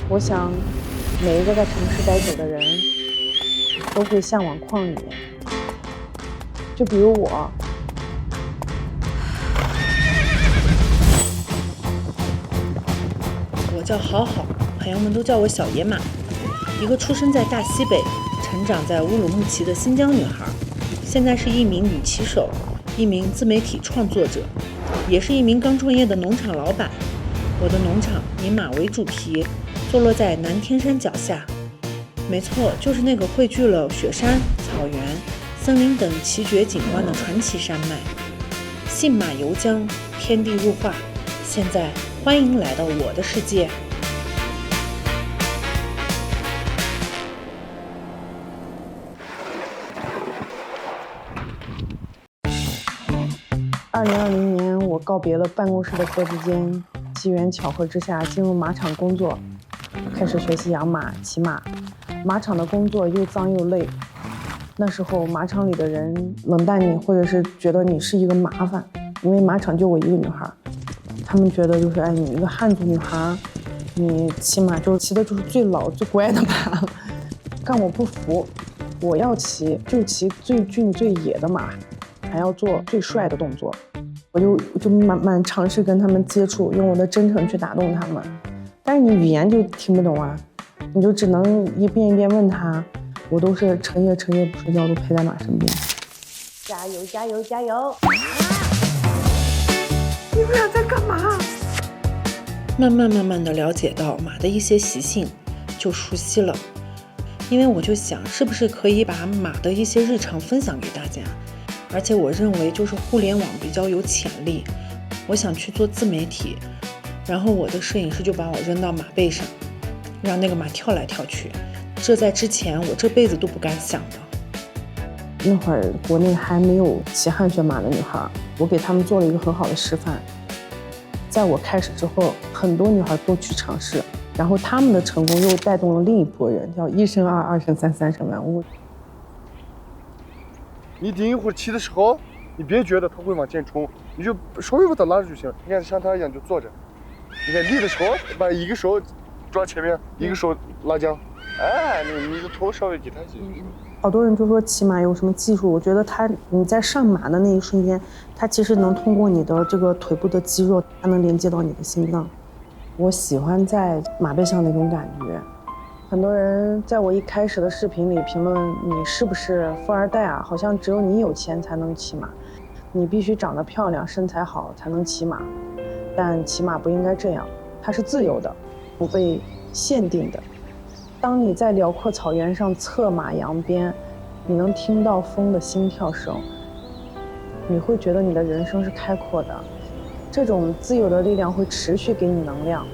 我想，每一个在城市待久的人，都会向往旷野。就比如我，我叫好好，朋友们都叫我小野马，一个出生在大西北、成长在乌鲁木齐的新疆女孩，现在是一名女骑手，一名自媒体创作者，也是一名刚创业的农场老板。我的农场以马为主题，坐落在南天山脚下。没错，就是那个汇聚了雪山、草原、森林等奇绝景观的传奇山脉。信马由缰，天地物化。现在欢迎来到我的世界。2020年，我告别了办公室的格子间，机缘巧合之下进入马场工作，开始学习养马、骑马。马场的工作又脏又累，那时候马场里的人冷淡你，或者是觉得你是一个麻烦，因为马场就我一个女孩，他们觉得就是你一个汉族女孩，你骑马就骑的就是最老最乖的马，但我不服，我要骑就骑最俊最野的马，还要做最帅的动作。我就慢慢尝试跟他们接触，用我的真诚去打动他们，但是你语言就听不懂啊，你就只能一遍一遍问他。我都是成夜不睡觉，都陪在马身边。加油加油加油！你们俩在干嘛？慢慢的了解到马的一些习性，就熟悉了。因为我就想，是不是可以把马的一些日常分享给大家？而且我认为就是互联网比较有潜力，我想去做自媒体，然后我的摄影师就把我扔到马背上，让那个马跳来跳去。这在之前我这辈子都不敢想的。那会儿国内还没有骑汗血马的女孩，我给她们做了一个很好的示范。在我开始之后，很多女孩都去尝试，然后她们的成功又带动了另一波人，叫一生二，二生三，三生万物。你第一会儿骑的时候，你别觉得他会往前冲，你就稍微把他拉着就行。你看像他一样就坐着，你看立的时候把一个手抓前面，一个手拉缰，你的头稍微给他一些。好多人就说骑马有什么技术，我觉得你在上马的那一瞬间，它其实能通过你的这个腿部的肌肉，它能连接到你的心脏。我喜欢在马背上那种感觉。很多人在我一开始的视频里评论你是不是富二代啊？好像只有你有钱才能骑马，你必须长得漂亮、身材好才能骑马。但骑马不应该这样，它是自由的，不被限定的。当你在辽阔草原上策马扬鞭，你能听到风的心跳声，你会觉得你的人生是开阔的。这种自由的力量会持续给你能量。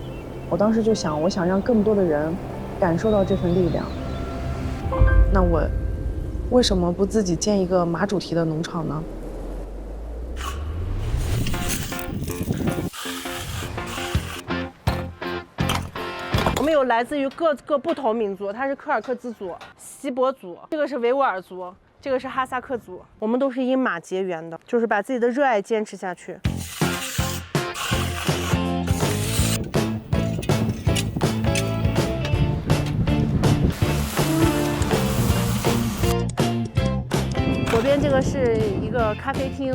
我当时就想，我想让更多的人感受到这份力量。那我为什么不自己建一个马主题的农场呢？我们有来自于各个不同民族，它是柯尔克孜族、锡伯族，这个是维吾尔族，这个是哈萨克族。我们都是因马结缘的，就是把自己的热爱坚持下去。左边这个是一个咖啡厅，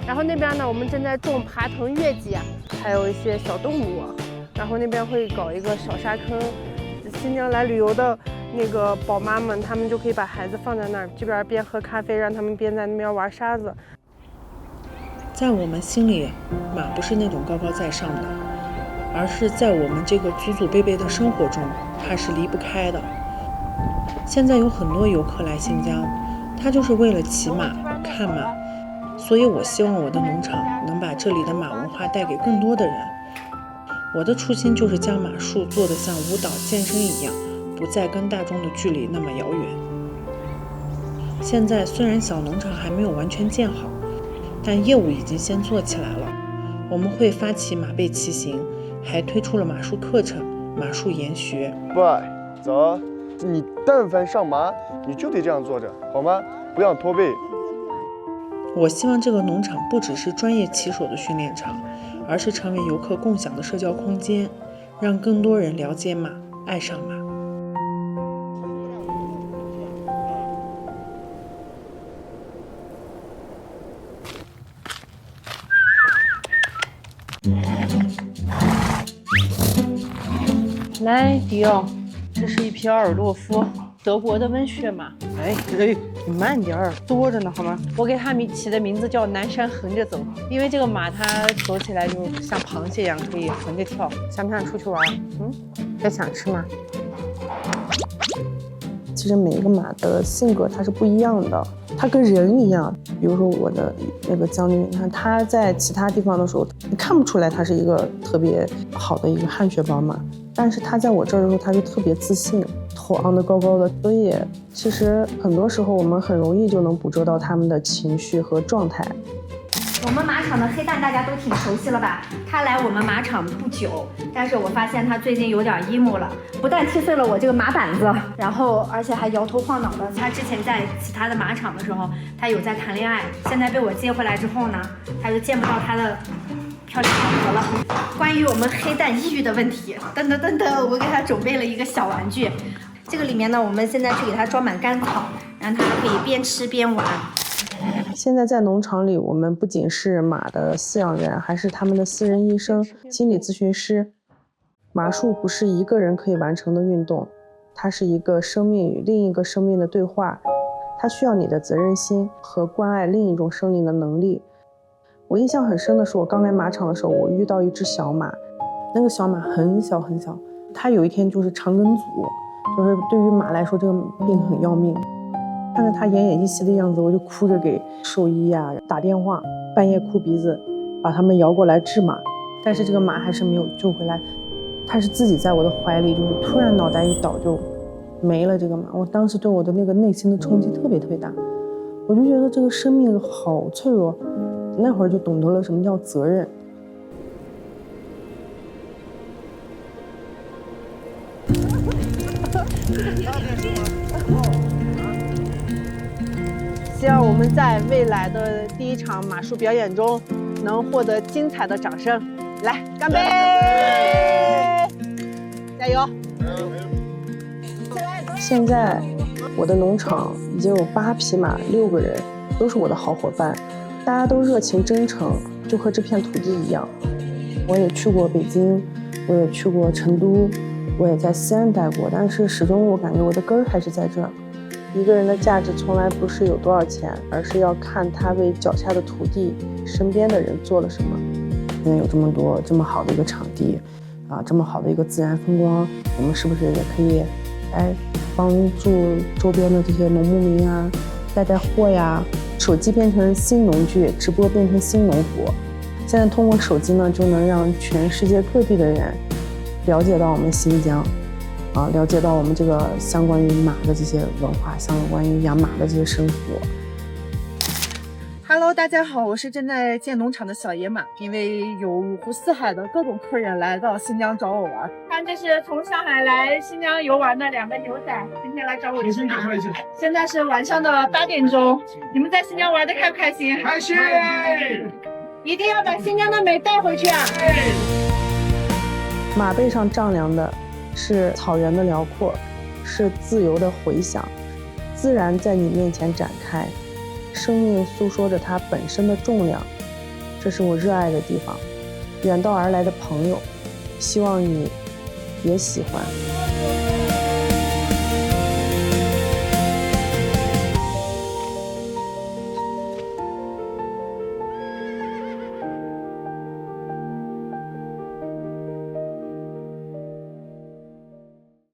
然后那边呢，我们正在种爬藤月季，还有一些小动物。然后那边会搞一个小沙坑，新疆来旅游的那个宝妈们，他们就可以把孩子放在那儿，这边边喝咖啡，让他们边在那边玩沙子。在我们心里，马不是那种高高在上的，而是在我们这个祖祖辈辈的生活中，它是离不开的。现在有很多游客来新疆，他就是为了骑马、看马，所以我希望我的农场能把这里的马文化带给更多的人。我的初心就是将马术做得像舞蹈、健身一样，不再跟大众的距离那么遥远。现在虽然小农场还没有完全建好，但业务已经先做起来了。我们会发起马背骑行，还推出了马术课程、马术研学。喂，走，你但凡上马，你就得这样坐着，好吗？不要驼背。我希望这个农场不只是专业骑手的训练场，而是成为游客共享的社交空间，让更多人了解马、爱上马。来，迪奥，这是一匹阿尔洛夫，德国的温血马。哎，你慢点儿，多着呢，好吗？我给它起的名字叫南山横着走，因为这个马它走起来就像螃蟹一样，可以横着跳。想不想出去玩？还想吃吗？其实每一个马的性格它是不一样的，它跟人一样。比如说我的那个将军，你看他在其他地方的时候，你看不出来他是一个特别好的一个汗血宝马，但是他在我这儿的时候，他就特别自信，头昂得高高的。所以其实很多时候我们很容易就能捕捉到他们的情绪和状态。我们马场的黑蛋大家都挺熟悉了吧？他来我们马场不久，但是我发现他最近有点 emo 了，不但踢碎了我这个马板子，然后而且还摇头晃脑的。他之前在其他的马场的时候，他有在谈恋爱，现在被我接回来之后呢，他就见不到他的漂亮老婆了。关于我们黑蛋抑郁的问题，噔噔噔噔，我给他准备了一个小玩具，这个里面呢，我们现在是给他装满干草，让他可以边吃边玩。现在在农场里，我们不仅是马的饲养员，还是他们的私人医生、心理咨询师。马术不是一个人可以完成的运动，它是一个生命与另一个生命的对话，它需要你的责任心和关爱另一种生灵的能力。我印象很深的是，我刚来马场的时候，我遇到一只小马，那个小马很小很小，它有一天就是肠梗阻，就是对于马来说，这个病很要命。看着他奄奄一息的样子，我就哭着给兽医打电话，半夜哭鼻子，把他们摇过来治马。但是这个马还是没有救回来，他是自己在我的怀里，就是突然脑袋一倒就没了。这个马，我当时对我的那个内心的冲击特别特别大，我就觉得这个生命好脆弱，那会儿就懂得了什么叫责任。希望我们在未来的第一场马术表演中能获得精彩的掌声。来，干杯！加油！现在我的农场已经有8匹马，6个人，都是我的好伙伴，大家都热情真诚，就和这片土地一样。我也去过北京，我也去过成都，我也在西安待过，但是始终我感觉我的根儿还是在这儿。一个人的价值从来不是有多少钱，而是要看他为脚下的土地、身边的人做了什么。因为有这么好的一个场地，这么好的一个自然风光，我们是不是也可以帮助周边的这些农牧民带货呀？手机变成新农具，直播变成新农活。现在通过手机呢，就能让全世界各地的人了解到我们新疆。了解到我们这个相关于马的这些文化，相关于养马的这些生活。Hello， 大家好，我是正在建农场的小野马。因为有五湖四海的各种客人来到新疆找我玩，看这是从上海来新疆游玩的2个牛仔，今天来找我吃马。现在是晚上的8点钟，你们在新疆玩的开不开心？开心！一定要把新疆的美带回去啊！马背上丈量的是草原的辽阔，是自由的回响，自然在你面前展开，生命诉说着它本身的重量，这是我热爱的地方。远道而来的朋友，希望你也喜欢。